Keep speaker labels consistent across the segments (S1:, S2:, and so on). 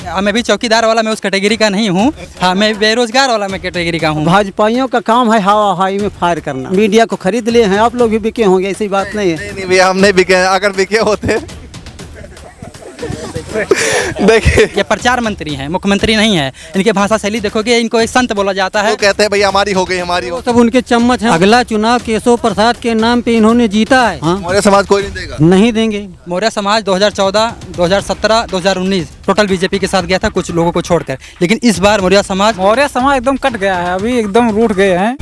S1: मैं भी चौकीदार वाला मैं उस कैटेगरी का नहीं हूँ। हाँ, मैं बेरोजगार वाला मैं कैटेगरी का हूँ।
S2: भाजपाइयों का काम है हवा हवाई में फायर करना। मीडिया को खरीद लिए हैं, आप लोग भी बिके होंगे, ऐसी बात नहीं है।
S3: नहीं भैया, हम नहीं बिके हैं। अगर बिके होते देखिए,
S1: ये प्रचार मंत्री हैं, मुख्यमंत्री नहीं है। इनके भाषा शैली देखोगे, इनको एक संत बोला जाता है।
S3: वो कहते हैं भैया हमारी हो गई, हमारी हो।
S2: सब उनके चम्मच हैं। अगला चुनाव केशव प्रसाद के नाम पे इन्होंने जीता है। हाँ?
S3: हमारे समाज कोई नहीं देगा।
S2: नहीं देंगे।
S1: मौर्य समाज 2014, 2017, 2019 टोटल बीजेपी के साथ गया था, कुछ लोगों को छोड़कर। लेकिन इस बार मौर्य समाज
S2: एकदम कट गया है, अभी एकदम रूठ गए हैं।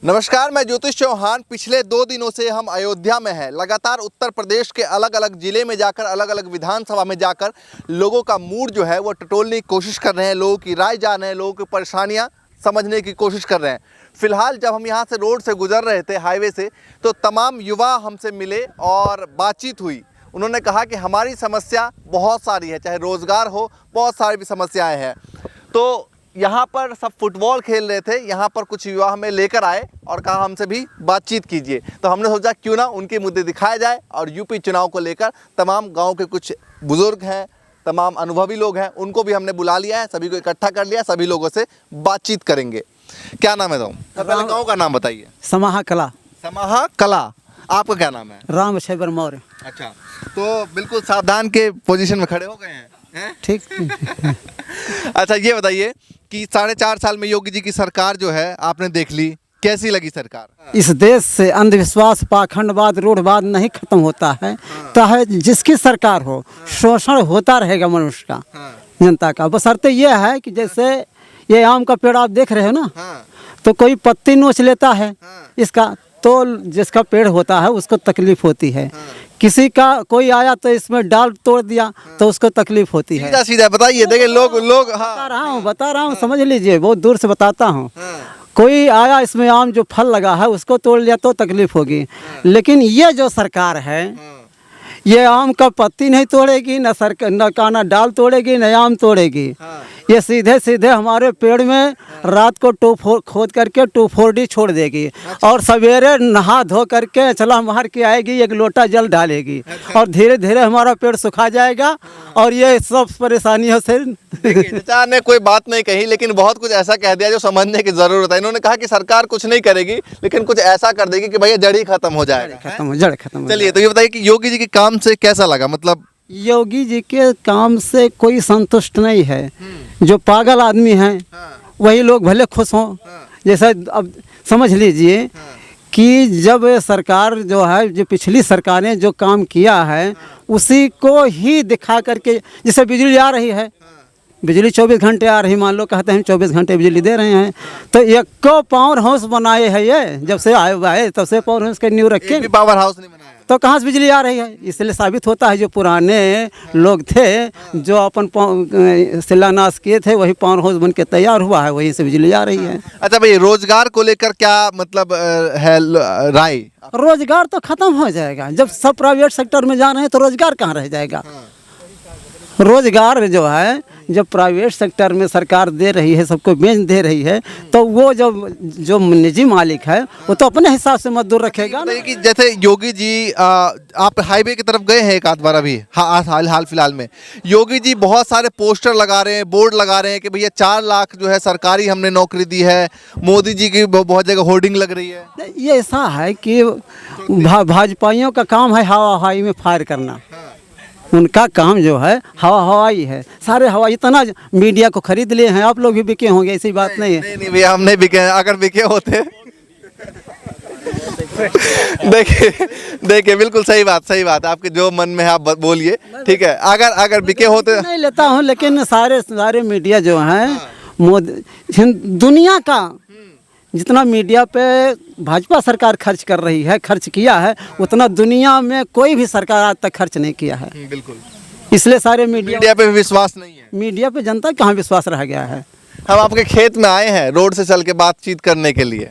S3: नमस्कार, मैं ज्योतिष चौहान। पिछले 2 दिनों से हम अयोध्या में हैं। लगातार उत्तर प्रदेश के अलग अलग जिले में जाकर, अलग अलग विधानसभा में जाकर लोगों का मूड जो है वो टटोलने की कोशिश कर रहे हैं, लोगों की राय जान रहे हैं, लोगों की परेशानियां समझने की कोशिश कर रहे हैं। फिलहाल जब हम यहाँ से रोड से गुजर रहे थे, हाईवे से, तो तमाम युवा हमसे मिले और बातचीत हुई। उन्होंने कहा कि हमारी समस्या बहुत सारी है, चाहे रोज़गार हो, बहुत सारी भी समस्याएँ हैं। तो यहाँ पर सब फुटबॉल खेल रहे थे, यहाँ पर कुछ युवा हमें लेकर आए और कहा हमसे भी बातचीत कीजिए। तो हमने सोचा क्यों ना उनके मुद्दे दिखाए जाए, और यूपी चुनाव को लेकर तमाम गांव के कुछ बुजुर्ग हैं, तमाम अनुभवी लोग हैं, उनको भी हमने बुला लिया है, सभी को इकट्ठा कर लिया, सभी लोगों से बातचीत करेंगे। क्या नाम है पहले गाँव का नाम बताइए।
S2: समाहा कला।
S3: समाहा कला। आपका क्या नाम है?
S2: राम शैबर मौर्य।
S3: अच्छा, तो बिल्कुल सावधान के पोजीशन में खड़े हो गए हैं।
S2: ठीक।
S3: अच्छा, ये बताइए कि 4.5 साल में योगी जी की सरकार जो है आपने देख ली, कैसी लगी सरकार?
S2: इस देश से अंधविश्वास, पाखंडवाद, रूढ़वाद नहीं खत्म होता है। चाहे जिसकी सरकार हो, शोषण होता रहेगा मनुष्य का, जनता का। बशर्ते ये है कि जैसे ये आम का पेड़ आप देख रहे हो ना, तो कोई पत्ती नोच लेता है इसका, तो जिसका पेड़ होता है उसको तकलीफ होती है। किसी का कोई आया तो इसमें डाल तोड़ दिया तो उसको तकलीफ होती है।
S3: सीधा सीधा बताइए। देखिए लोग
S2: बता रहा हूँ, समझ लीजिए, बहुत दूर से बताता हूँ। कोई आया, इसमें आम जो फल लगा है उसको तोड़ लिया तो तकलीफ होगी। लेकिन ये जो सरकार है, ये आम का पत्ती नहीं तोड़ेगी, न काना डाल तोड़ेगी, न आम तोड़ेगी। ये सीधे सीधे हमारे पेड़ में रात को खोद करके 2,4-D छोड़ देगी। और सवेरे नहा धो करके चला मार के आएगी, 1 लोटा जल डालेगी। और धीरे धीरे हमारा पेड़ सुखा जाएगा। और ये सब परेशानियों से
S3: चाचा ने कोई बात नहीं कही, लेकिन बहुत कुछ ऐसा कह दिया जो समझने की जरूरत है। इन्होंने कहा कि सरकार कुछ नहीं करेगी, लेकिन कुछ ऐसा कर देगी कि भैया जड़ ही खत्म हो जाएगा।
S2: जड़ खत्म।
S3: चलिए, तो ये बताइए कि योगी जी के काम से कैसा लगा? मतलब
S2: योगी जी के काम से कोई संतुष्ट नहीं है। जो पागल आदमी हैं वही लोग भले खुश हों। जैसा अब समझ लीजिए कि जब सरकार जो है, जो पिछली सरकारें जो काम किया है उसी को ही दिखा करके, जैसे बिजली आ रही है, बिजली 24 घंटे आ रही, मान लो कहते हैं 24 घंटे बिजली दे रहे हैं, तो एक को पावर हाउस बनाए है ये, जब से आए तब से पावर हाउस के न्यू रखे,
S3: पावर हाउस नहीं बनाया
S2: तो कहाँ से बिजली आ रही है? इसलिए साबित होता है जो पुराने लोग थे, जो अपन शिलान्यास किए थे, वही पावर हाउस बन के तैयार हुआ है, वहीं से बिजली आ रही है।
S3: अच्छा भाई, रोजगार को लेकर क्या मतलब है राय?
S2: रोजगार तो खत्म हो जाएगा। जब सब प्राइवेट सेक्टर में जा रहे हैं तो रोजगार कहाँ रह जाएगा? रोजगार जो है, जब प्राइवेट सेक्टर में सरकार दे रही है, सबको बेच दे रही है, तो वो जो निजी मालिक है वो तो अपने हिसाब से मजदूर रखेगा ना।
S3: कि जैसे योगी जी आप हाईवे की तरफ गए हैं एक आध बार अभी हाल फिलहाल में, योगी जी बहुत सारे पोस्टर लगा रहे हैं, बोर्ड लगा रहे हैं कि भैया 4 लाख जो है सरकारी हमने नौकरी दी है। मोदी जी की बहुत जगह होर्डिंग लग रही है।
S2: ये ऐसा है कि भाजपाइयों का काम है हवा हवाई में फायर करना। उनका काम जो है हवा हवाई है, सारे हवा। इतना मीडिया को खरीद लिए हैं, आप लोग भी बिके होंगे, ऐसी बात नहीं है।
S3: नहीं भैया, हम नहीं बिके हैं। अगर बिके होते देखिए बिल्कुल सही बात आपके जो मन में है आप बोलिए, ठीक है। अगर बिके होते
S2: नहीं लेता हूँ, लेकिन सारे मीडिया जो हैं, दुनिया का जितना मीडिया पे भाजपा सरकार खर्च कर रही है, खर्च किया है, उतना दुनिया में कोई भी सरकार आज तक खर्च नहीं किया है।
S3: बिल्कुल।
S2: इसलिए सारे मीडिया पे
S3: विश्वास नहीं है।
S2: मीडिया पे जनता कहाँ विश्वास रह गया है?
S3: हम आपके खेत में आए हैं रोड से चल के बातचीत करने के लिए।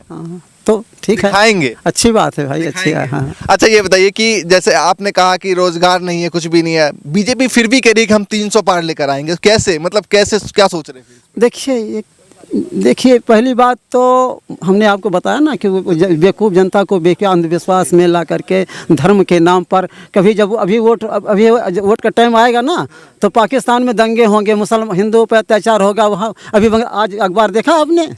S2: तो ठीक है,
S3: आएंगे।
S2: अच्छी बात है भाई, अच्छी है। हाँ।
S3: अच्छा, ये बताइए कि जैसे आपने कहा कि रोजगार नहीं है, कुछ भी नहीं है, बीजेपी फिर भी कह रही कि हम 300 पार लेकर आएंगे। कैसे, मतलब कैसे, क्या सोच रहे हैं?
S2: देखिए, देखिए, पहली बात तो हमने आपको बताया ना कि बेवकूफ़ जनता को अंधविश्वास में ला करके धर्म के नाम पर कभी जब अभी वोट का टाइम आएगा ना तो पाकिस्तान में दंगे होंगे, मुसलमान हिंदुओं पर अत्याचार होगा। वहाँ अभी आज अखबार देखा आपने,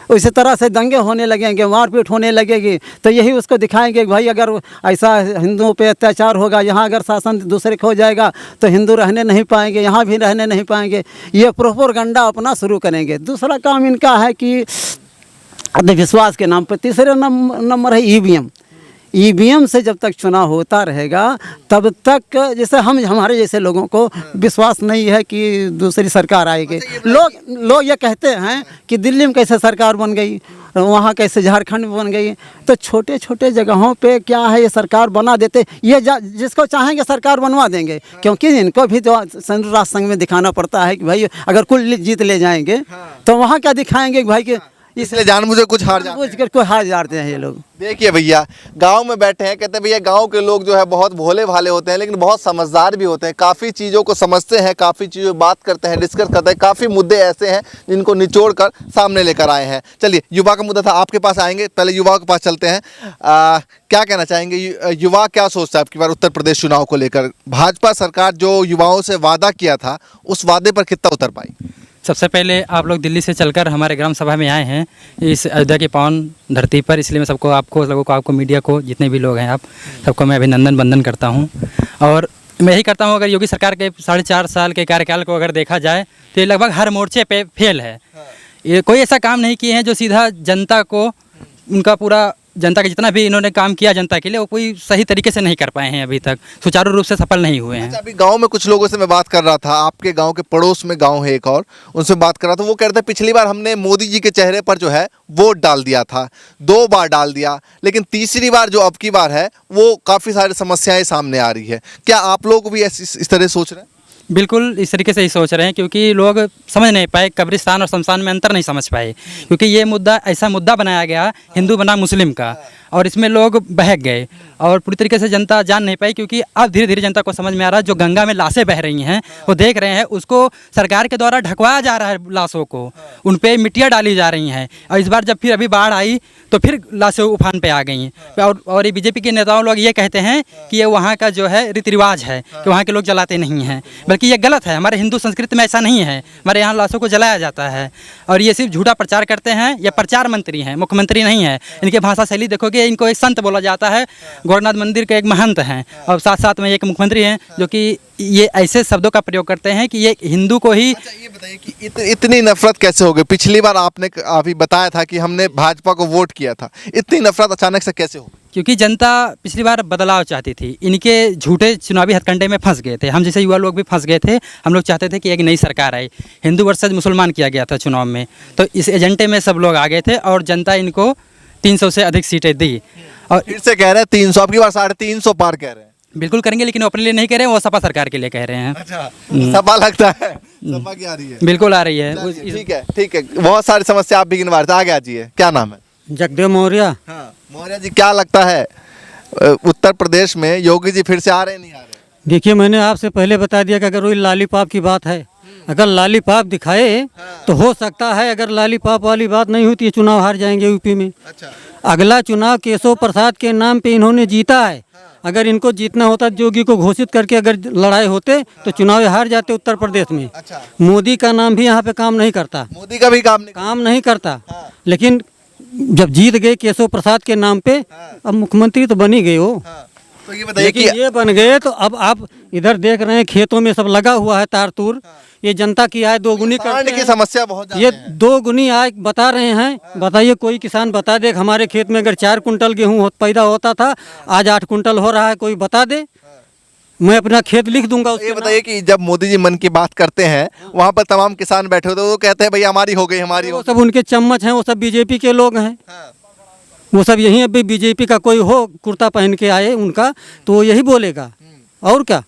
S2: उसी तरह से दंगे होने लगेंगे, मारपीट होने लगेगी। तो यही उसको दिखाएंगे कि भाई अगर ऐसा हिंदुओं पे अत्याचार होगा, यहाँ अगर शासन दूसरे को हो जाएगा तो हिंदू रहने नहीं पाएंगे, यहाँ भी रहने नहीं पाएंगे। ये प्रोपोगंडा अपना शुरू करेंगे। दूसरा काम इनका है कि अंधविश्वास के नाम पर। तीसरे नंबर है ईवीएम। ईवीएम से जब तक चुनाव होता रहेगा तब तक जैसे हमारे जैसे लोगों को विश्वास नहीं है कि दूसरी सरकार आएगी। लोग ये कहते हैं कि दिल्ली में कैसे सरकार बन गई, वहाँ कैसे झारखंड में बन गई। तो छोटे छोटे जगहों पे क्या है, ये सरकार बना देते, ये जिसको चाहेंगे सरकार बनवा देंगे। क्योंकि इनको भी तो संयुक्त राष्ट्र संघ में दिखाना पड़ता है कि भाई अगर कुल जीत ले जाएंगे तो वहाँ क्या दिखाएंगे कि भाई कि
S3: इसलिए जानबूझ कुछ हार
S2: जाते हैं ये लोग।
S3: देखिए भैया, गांव में बैठे हैं, कहते हैं भैया गांव के लोग जो है बहुत भोले भाले होते हैं, लेकिन बहुत समझदार भी होते हैं, काफ़ी चीज़ों को समझते हैं, काफ़ी चीज़ों बात करते हैं, डिस्कस करते हैं। काफ़ी मुद्दे ऐसे हैं जिनको निचोड़ कर सामने लेकर आए हैं। चलिए, युवा का मुद्दा था, आपके पास आएंगे, पहले युवाओं के पास चलते हैं। क्या कहना चाहेंगे, युवा क्या सोचता है आपकी बार उत्तर प्रदेश चुनाव को लेकर? भाजपा सरकार जो युवाओं से वादा किया था, उस वादे पर कितना उतर पाई?
S1: सबसे पहले आप लोग दिल्ली से चलकर हमारे ग्राम सभा में आए हैं इस अयोध्या की पावन धरती पर, इसलिए मैं आपको मीडिया को, जितने भी लोग हैं आप सबको मैं अभिनंदन वंदन करता हूं। और मैं यही करता हूं, अगर योगी सरकार के 4.5 साल के कार्यकाल को अगर देखा जाए तो ये लगभग हर मोर्चे पे फेल है। ये कोई ऐसा काम नहीं किए हैं जो सीधा जनता को, उनका पूरा जनता का जितना भी इन्होंने काम किया जनता के लिए, वो कोई सही तरीके से नहीं कर पाए हैं, अभी तक सुचारू रूप से सफल नहीं हुए हैं।
S3: अच्छा, अभी गांव में कुछ लोगों से मैं बात कर रहा था, आपके गांव के पड़ोस में गांव है एक और, उनसे बात कर रहा था। वो कह रहे थे पिछली बार हमने मोदी जी के चेहरे पर जो है वोट डाल दिया था, 2 बार डाल दिया, लेकिन तीसरी बार जो अब की बार है वो काफ़ी सारी समस्याएं सामने आ रही है। क्या आप लोग भी इस तरह सोच रहे हैं?
S1: बिल्कुल इस तरीके से ही सोच रहे हैं, क्योंकि लोग समझ नहीं पाए, कब्रिस्तान और शमशान में अंतर नहीं समझ पाए। क्योंकि ये मुद्दा ऐसा मुद्दा बनाया गया हिंदू बना मुस्लिम का, और इसमें लोग बहक गए और पूरी तरीके से जनता जान नहीं पाई। क्योंकि अब धीरे धीरे जनता को समझ में आ रहा है, जो गंगा में लाशें बह रही हैं वो देख रहे हैं, उसको सरकार के द्वारा ढकवाया जा रहा है, लाशों को उन पे मिट्टियाँ डाली जा रही हैं। और इस बार जब फिर अभी बाढ़ आई तो फिर लाशें उफान पे आ गई। और ये बीजेपी के नेताओं लोग ये कहते हैं कि ये वहाँ का जो है रीति रिवाज है कि वहाँ के लोग जलाते नहीं हैं, बल्कि ये गलत है। हमारे हिंदू संस्कृति में ऐसा नहीं है, हमारे यहाँ लाशों को जलाया जाता है। और ये सिर्फ झूठा प्रचार करते हैं, ये प्रचार मंत्री हैं, मुख्यमंत्री नहीं है। इनके भाषा शैली देखोगे, इनको एक संत बोला जाता है, गोरखनाथ मंदिर के एक महंत हैं, और साथ साथ में एक मुख्यमंत्री हैं जो कि ये ऐसे शब्दों का प्रयोग करते हैं कि ये हिंदू को ही।
S3: अच्छा, ये बताइए कि इतनी नफरत कैसे हो गई? पिछली बार आपने अभी बताया था कि हमने भाजपा को वोट किया था, इतनी नफरत अचानक से कैसे हो?
S1: क्योंकि जनता पिछली बार बदलाव चाहती थी, इनके झूठे चुनावी हथकंडे में फंस गए थे। हम जैसे युवा लोग भी फंस गए थे। हम लोग चाहते थे कि एक नई सरकार आए, हिंदू वर्सेस मुसलमान किया गया था चुनाव में, तो इस एजेंडे में सब लोग आ गए थे और जनता इनको 300 से अधिक सीटें दी। और
S3: फिर से कह रहे हैं 300, अब की बार 350 पार कह रहे हैं।
S1: बिल्कुल करेंगे, लेकिन वो अपने लिए नहीं कह रहे हैं, वो सपा सरकार के लिए कह रहे हैं।
S3: अच्छा, सपा लगता है, सपा की आ रही है?
S1: बिल्कुल आ रही है।
S3: ठीक है, ठीक है, बहुत सारी समस्या आप भी गिनवा रहे थे, आगे आ जाइए। क्या नाम है?
S2: जगदेव मौर्य।
S3: हाँ, मौर्य जी, क्या लगता है उत्तर प्रदेश में योगी जी फिर से आ रहे हैं, नहीं आ रहे?
S2: देखिए, मैंने आपसे पहले बता दिया कि अगर वही लॉलीपॉप की बात है, अगर लॉलीपॉप दिखाए तो हो सकता है, अगर लॉलीपॉप वाली बात नहीं होती, चुनाव हार जाएंगे यूपी में।
S3: अच्छा,
S2: अगला चुनाव केशव प्रसाद के नाम पे इन्होंने जीता है। अगर इनको जीतना होता, योगी को घोषित करके अगर लड़ाई होते तो चुनाव हार जाते उत्तर प्रदेश में।
S3: अच्छा,
S2: मोदी का नाम भी यहाँ पे काम नहीं करता,
S3: मोदी का भी काम
S2: नहीं करता। लेकिन जब जीत गए केशव प्रसाद के नाम पे, अब मुख्यमंत्री तो बन ही गए हो।
S3: तो ये बताइए कि
S2: ये बन गए तो अब आप इधर देख रहे हैं खेतों में सब लगा हुआ है तार तूर। ये जनता की आय दोगुनी करते हैं।
S3: की समस्या बहुत
S2: ये 2 गुनी आय बता रहे हैं। बताइए, कोई किसान बता दे हमारे खेत में अगर 4 कुंटल गेहूँ पैदा होता था, आज 8 कुंटल हो रहा है, कोई बता दे, मैं अपना खेत लिख दूंगा।
S3: ये बताइए कि जब मोदी जी मन की बात करते हैं, वहाँ पर तमाम किसान बैठे होते हैं, वो कहते हैं भैया हमारी हो गई, हमारी हो
S2: वो सब उनके चम्मच हैं, वो सब बीजेपी के लोग हैं।
S3: हाँ।
S2: वो सब यही, अभी बीजेपी का कोई हो कुर्ता पहन के आए उनका, तो वो यही बोलेगा। और क्या,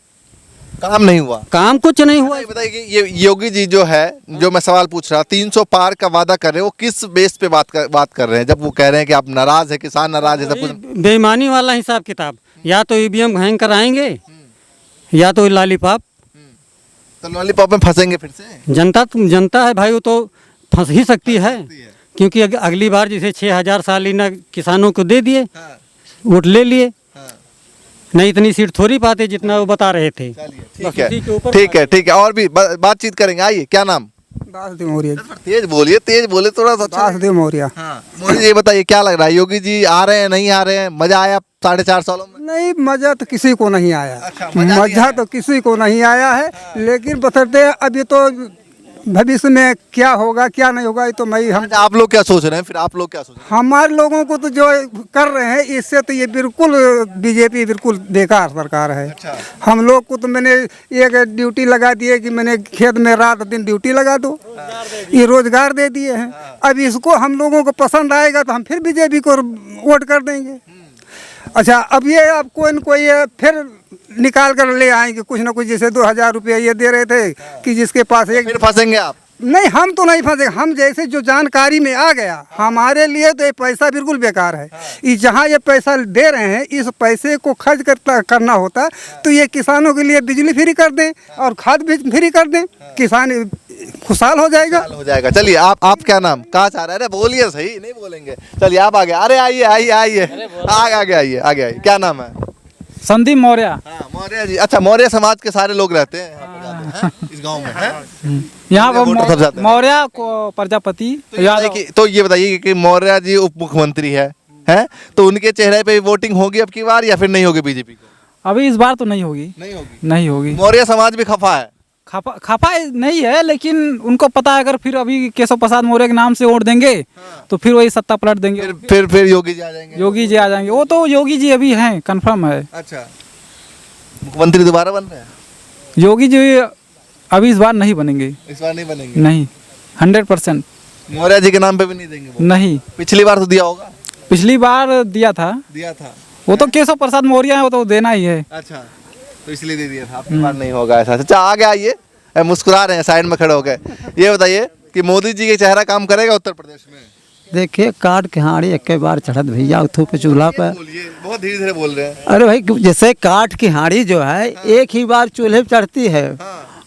S3: काम नहीं हुआ,
S2: काम कुछ नहीं हुआ।
S3: ये बताइए कि ये योगी जी जो है, जो मैं सवाल पूछ रहा, 300 पार का वादा कर रहे हैं, वो किस बेस पे बात कर रहे हैं? जब वो कह रहे हैं कि आप नाराज है, किसान नाराज है, सब कुछ
S2: बेईमानी वाला हिसाब किताब। या तो ईवीएम हैंग कराएंगे, या तो लॉलीपॉप।
S3: तो लॉलीपॉप में फंसेंगे फिर से।
S2: जनता है भाई, वो तो फंस ही सकती है, क्योंकि अगली बार जैसे 6,000 सालाना किसानों को दे दिए, वोट ले लिए, नहीं इतनी सीट थोड़ी पाते जितना वो बता रहे थे।
S3: ठीक है, ठीक है, ठीक है। और भी बातचीत करेंगे। आइए, क्या नाम?
S2: दासदेव मौर्य।
S3: तेज बोले थोड़ा सा।
S2: दासदेव मौर्य।
S3: मुझे ये बताइए, क्या लग रहा है, योगी जी आ रहे हैं, नहीं आ रहे हैं? मजा आया 4.5 सालों में?
S2: नहीं, मजा तो किसी को नहीं आया।
S3: अच्छा, मजा
S2: तो किसी को नहीं आया है, लेकिन बतरते अभी तो भविष्य में क्या होगा क्या नहीं होगा, ये तो हम
S3: आप लोग क्या सोच रहे हैं? फिर आप लोग क्या सोच रहे हैं?
S2: हमारे लोगों को तो जो कर रहे हैं इससे तो ये बिल्कुल बीजेपी बिल्कुल बेकार सरकार है।
S3: अच्छा।
S2: हम लोग को तो मैंने एक ड्यूटी लगा दी है कि मैंने खेत में रात दिन ड्यूटी लगा दो, ये रोजगार दे दिए हैं। अब इसको हम लोगों को पसंद आएगा तो हम फिर बीजेपी को वोट कर देंगे। अच्छा, अब ये अब कोई न कोई फिर निकाल कर ले आएंगे कुछ ना कुछ, जैसे 2,000 रुपया ये दे रहे थे कि जिसके पास एक।
S3: फिर फंसेंगे आप?
S2: नहीं, हम तो नहीं फंसे। हम जैसे जो जानकारी में आ गया, हमारे लिए तो ये पैसा बिल्कुल बेकार है। ये जहाँ ये पैसा दे रहे हैं, इस पैसे को खर्च करना होता तो ये किसानों के लिए बिजली फ्री कर दें और खाद भी फ्री कर दें, किसान खुशहाल हो जाएगा।
S3: चलिए, आप क्या नाम? कहाँ चाह रहे हैं? अरे बोलिए, सही नहीं बोलेंगे। चलिए, आप आगे। अरे आइए आइए आइए, आगे आइए। क्या नाम है?
S1: संदीप मौर्य।
S3: मौर्य जी। अच्छा, मौर्य समाज के सारे लोग रहते हैं यहाँ पे जाते हैं, इस गांव में हैं?
S1: यहाँ
S3: वोटर सब जाते
S1: पर
S3: हैं।
S1: मौर्य को प्रजापति
S3: तो ये बताइए कि मौर्य जी उप मुख्यमंत्री है, तो उनके चेहरे पे वोटिंग होगी अब की बार या फिर नहीं होगी बीजेपी को?
S1: अभी इस बार तो नहीं होगी। नहीं होगी।
S3: मौर्य समाज भी खफा है।
S1: खफा नहीं है, लेकिन उनको पता है अगर फिर अभी केशव प्रसाद मौर्य के नाम से वोट देंगे तो फिर वही सत्ता पलट देंगे।
S3: फिर योगी जी आ जाएंगे।
S1: योगी जी आ जाएंगे। वो तो योगी जी अभी हैं, कंफर्म है।
S3: अच्छा, मुख्यमंत्री दोबारा बन रहे हैं?
S1: योगी जी अभी इस बार नहीं बनेंगे।
S3: इस बार नहीं बनेंगे?
S1: नहीं, 100%।
S3: मौर्य जी के नाम पे भी नहीं देंगे वोट?
S1: नहीं।
S3: पिछली बार तो दिया होगा?
S1: पिछली बार दिया था। वो तो केशव प्रसाद मौर्य है, वो तो देना ही है।
S3: अच्छा, तो इसलिए दे दिया था। आपकी बार नहीं होगा ऐसा। अच्छा, आगे आइए। मुस्कुरा रहे हैं, साइड में खड़े हो गए। ये बताइए कि मोदी जी के चेहरा काम करेगा उत्तर प्रदेश में?
S2: देखिए, काट के हाड़ी एक बार चढ़त भैया उठो पे चूल्हा पे।
S3: बहुत धीरे धीरे बोल रहे हैं।
S2: अरे भाई, जैसे काट की हाड़ी जो है एक ही बार चूल्हे पे चढ़ती है,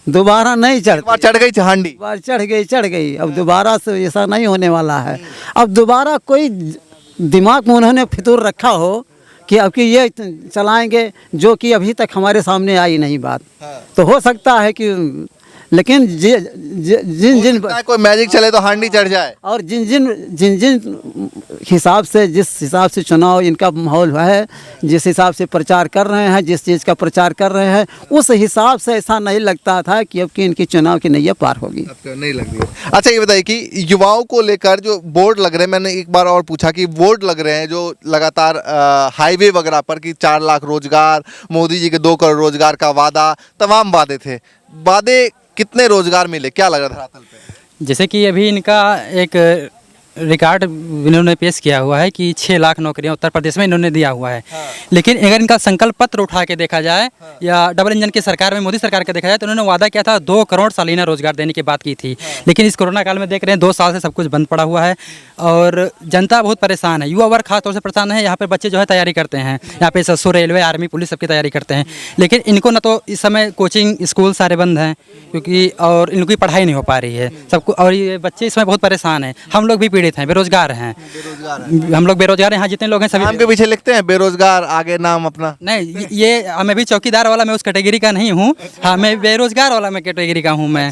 S2: दोबारा नहीं चढ़ती।
S3: बार चढ़ गई हांडी,
S2: बार चढ़ गई, अब दोबारा से ऐसा नहीं होने वाला है। अब दोबारा कोई दिमाग में उन्होंने फितूर रखा हो कि अब कि ये चलाएंगे, जो कि अभी तक हमारे सामने आई नहीं बात। तो हो सकता है कि, लेकिन जिन
S3: कोई मैजिक चले तो हांडी चढ़ जाए।
S2: और जिन हिसाब से, जिस हिसाब से चुनाव इनका माहौल है, जिस हिसाब से प्रचार कर रहे हैं, जिस चीज़ का प्रचार कर रहे हैं, उस हिसाब से ऐसा नहीं लगता था कि अब कि इनकी चुनाव की नैया पार होगी।
S3: नहीं लग रही है। अच्छा, ये बताइए कि युवाओं को लेकर जो बोर्ड लग रहे हैं, मैंने एक बार और पूछा कि बोर्ड लग रहे हैं जो लगातार हाईवे वगैरह पर कि 4 लाख रोजगार, मोदी जी के 2 करोड़ रोजगार का वादा, तमाम वादे थे। वादे कितने रोजगार मिले, क्या लग रहा था धरातल पे?
S1: जैसे कि अभी इनका एक रिकॉर्ड इन्होंने पेश किया हुआ है कि 6 लाख नौकरियां उत्तर प्रदेश में इन्होंने दिया हुआ है। लेकिन अगर इनका संकल्प पत्र उठा के देखा जाए या डबल इंजन की सरकार में मोदी सरकार का देखा जाए तो उन्होंने वादा किया था 2 करोड़ सालाना रोजगार देने की बात की थी। लेकिन इस कोरोना काल में देख रहे हैं 2 साल से सब कुछ बंद पड़ा हुआ है और जनता बहुत परेशान है। युवा वर्ग खासतौर से परेशान है। यहाँ पे बच्चे जो है तैयारी करते हैं, यहाँ पे एसएसओ, रेलवे, आर्मी, पुलिस सबकी तैयारी करते हैं। लेकिन इनको ना तो इस समय कोचिंग स्कूल सारे बंद हैं क्योंकि, और इनकी पढ़ाई नहीं हो पा रही है सबको, और ये बच्चे इसमें बहुत परेशान हैं। हम लोग भी पीड़ित हैं, बेरोजगार हैं। हम लोग बेरोजगार हैं। यहाँ जितने लोग हैं सभी
S3: नाम के पीछे लिखते हैं बेरोजगार, आगे नाम अपना।
S1: नहीं, ये मैं भी चौकीदार वाला, मैं उस कैटेगरी का नहीं हूँ। हाँ, मैं बेरोजगार वाला मैं कैटेगरी का हूँ मैं।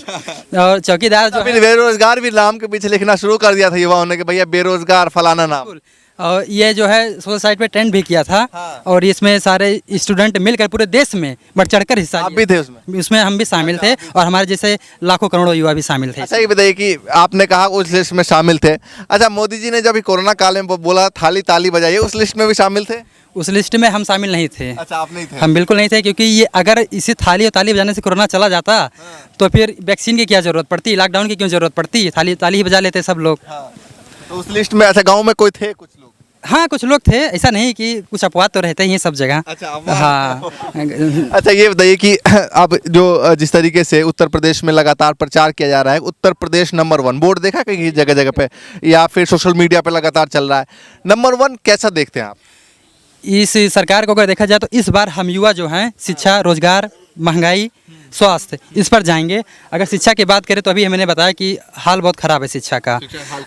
S1: और चौकीदार जो है,
S3: बेरोजगार भी नाम के पीछे लिखना शुरू कर दिया था युवाओं ने कि भैया बेरोजगार फलाना नाम।
S1: और ये जो है सोशल साइट पे ट्रेंड भी किया था। और इसमें सारे स्टूडेंट मिलकर पूरे देश में बढ़ चढ़कर हिस्सा
S3: आप भी थे
S1: उसमें हम भी शामिल थे और हमारे जैसे लाखों करोड़ों युवा भी शामिल थे।
S3: अच्छा, ये बताइए कि आपने कहा उस लिस्ट में शामिल थे। अच्छा, मोदी जी ने जब कोरोना काल में बोला थाली ताली बजाइए, उस लिस्ट में भी शामिल थे?
S1: उस लिस्ट में हम शामिल नहीं थे।
S3: अच्छा, आप नहीं थे?
S1: हम बिल्कुल नहीं थे, क्योंकि ये अगर इसी थाली और ताली बजाने से कोरोना चला जाता तो फिर वैक्सीन की क्या जरूरत पड़ती, लॉकडाउन की क्यों जरूरत पड़ती, थाली ताली ही बजा लेते सब लोग।
S3: तो उस लिस्ट में अच्छा गाँव में कोई थे कुछ लोग?
S1: हाँ, कुछ लोग थे, ऐसा नहीं कि कुछ अपवाद तो रहते ही हैं सब जगह।
S3: अच्छा,
S1: हाँ।
S3: अच्छा, ये बताइए कि अब जो जिस तरीके से उत्तर प्रदेश में लगातार प्रचार किया जा रहा है, उत्तर प्रदेश नंबर 1 बोर्ड देखा कहीं जगह जगह पे या फिर सोशल मीडिया पे लगातार चल रहा है, नंबर 1 कैसा देखते हैं आप?
S1: इस सरकार को अगर देखा जाए तो इस बार हम युवा जो हैं शिक्षा, रोजगार, महंगाई स्वास्थ्य, इस पर जाएंगे। अगर शिक्षा की बात करें तो अभी मैंने बताया कि हाल बहुत ख़राब है शिक्षा का।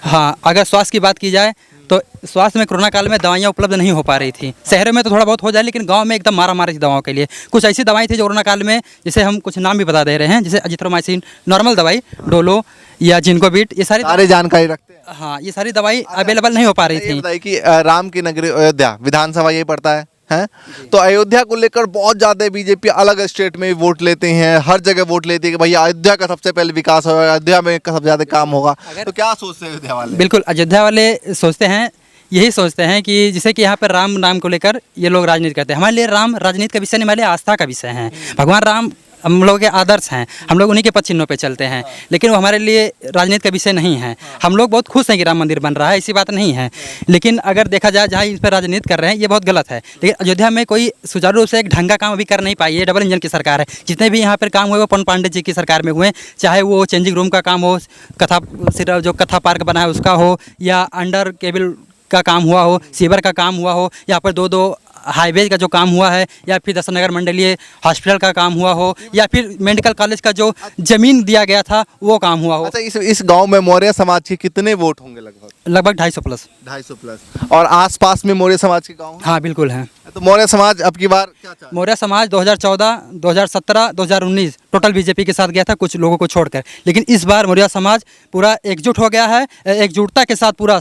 S1: हाँ, अगर स्वास्थ्य की बात की जाए तो स्वास्थ्य में कोरोना काल में दवाइयाँ उपलब्ध नहीं हो पा रही थी। शहरों में तो थोड़ा बहुत हो जाए, लेकिन गांव में एकदम मारा मारी थी दवाओं के लिए। कुछ ऐसी दवाई थी जो कोरोना काल में, जैसे हम कुछ नाम भी बता दे रहे हैं, जैसे अजिथ्रोमाइसिन, नॉर्मल दवाई, डोलो या जिंकोविट, ये सारी
S3: जानकारी रखते हैं।
S1: हाँ, ये सारी दवाई अवेलेबल नहीं हो पा रही
S3: ये
S1: थी।
S3: बताइए कि राम की नगरी अयोध्या विधानसभा यही पड़ता है हैं? तो अयोध्या को लेकर बहुत ज्यादा बीजेपी अलग स्टेट में भी वोट लेते हैं, हर जगह वोट लेती है कि भैया अयोध्या का सबसे पहले विकास होगा, अयोध्या में सबसे ज्यादा काम होगा। तो क्या सोचते हैं अयोध्या वाले?
S1: बिल्कुल, अयोध्या वाले सोचते हैं, यही सोचते हैं कि जैसे कि यहाँ पर राम नाम को लेकर ये लोग राजनीति करते हैं। हमारे लिए राम राजनीति का विषय नहीं, हमारे लिए आस्था का विषय है। भगवान राम हम लोगों के आदर्श हैं, हम लोग उन्हीं के पद चिन्हों पे चलते हैं, लेकिन वो हमारे लिए राजनीति का विषय नहीं है। हम लोग बहुत खुश हैं कि राम मंदिर बन रहा है, ऐसी बात नहीं है, लेकिन अगर देखा जाए जहाँ इस पर राजनीति कर रहे हैं ये बहुत गलत है। लेकिन अयोध्या में कोई सुचारू रूप से एक ढंग का काम अभी कर नहीं पाई है। डबल इंजन की सरकार है। जितने भी यहाँ पर काम हुए वो पवन पांडे जी की सरकार में हुए, चाहे वो चेंजिंग रूम का काम हो, जो कथा पार्क बना है उसका हो, या अंडर केबल का काम हुआ हो, सीवर का काम हुआ हो, यहाँ पर दो हाईवेज का जो काम हुआ है, या फिर दर्शन नगर मंडलीय हॉस्पिटल का काम हुआ हो, या फिर मेडिकल कॉलेज का जो जमीन दिया गया था वो काम हुआ हो।
S3: अच्छा, इस गांव में मौर्य समाज के कितने वोट होंगे?
S1: लगभग 250 प्लस।
S3: 250 प्लस। और आसपास में मौर्य समाज के गांव?
S1: हाँ बिल्कुल है।
S3: तो मौर्य समाज अब की बार क्या चाह?
S1: मौर्य समाज 2014, 2017, 2019 टोटल बीजेपी के साथ गया था, कुछ लोगों को छोड़कर। लेकिन इस बार मौर्य समाज पूरा एकजुट हो गया है, एकजुटता के साथ पूरा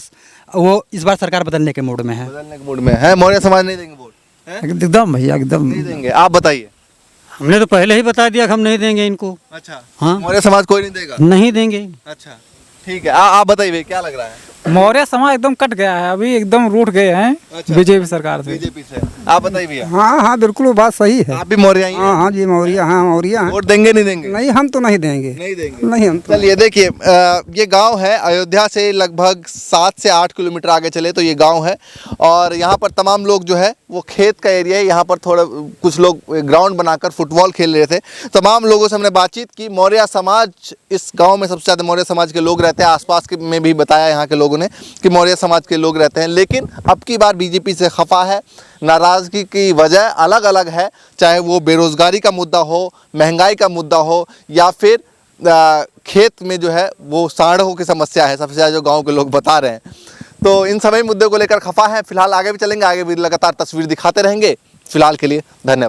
S1: वो इस बार सरकार बदलने के मूड में है।
S3: बदलने के मूड में है। मौर्य समाज नहीं देंगे वोट?
S2: एकदम भैया एकदम
S3: नहीं देंगे। आप बताइए।
S2: हमने तो पहले ही बता दिया कि हम नहीं देंगे इनको।
S3: अच्छा,
S2: हाँ,
S3: मौर्य समाज कोई नहीं देगा?
S2: नहीं देंगे।
S3: अच्छा, ठीक है। आप बताइए भैया, क्या लग रहा है?
S4: मौर्य समाज एकदम कट गया है, अभी एकदम रूठ गए हैं
S3: अच्छा।
S4: बीजेपी सरकार से।
S3: बीजेपी से। आप बताइए भैया।
S4: हाँ हाँ बिल्कुल, वो बात सही है।
S3: आप भी मौर्य ही हैं?
S4: हाँ हाँ जी, मौर्य, हाँ मौर्य हैं।
S3: वोट देंगे नहीं देंगे?
S4: नहीं, हम तो नहीं देंगे।
S3: नहीं देंगे।
S4: नहीं, हम तो
S3: चलिए देखिए, ये गांव है अयोध्या से लगभग 7 से 8 किलोमीटर आगे चले तो ये गांव है, और यहाँ पर तमाम लोग जो है वो खेत का एरिया है। यहाँ पर थोड़ा कुछ लोग ग्राउंड बनाकर फुटबॉल खेल रहे थे। तमाम लोगों से हमने बातचीत की। मौर्य समाज, इस गांव में सबसे ज़्यादा मौर्य समाज के लोग रहते हैं। आसपास के में भी बताया यहाँ के लोगों ने कि मौर्य समाज के लोग रहते हैं, लेकिन अब की बार बीजेपी से खफा है। नाराज़गी की वजह अलग अलग है, चाहे वो बेरोज़गारी का मुद्दा हो, महंगाई का मुद्दा हो, या फिर खेत में जो है वो सांडों की समस्या है, सबसे ज़्यादा जो गांव के लोग बता रहे हैं। तो इन सभी मुद्दों को लेकर खफा है। फिलहाल आगे भी चलेंगे, आगे भी लगातार तस्वीर दिखाते रहेंगे। फिलहाल के लिए धन्यवाद।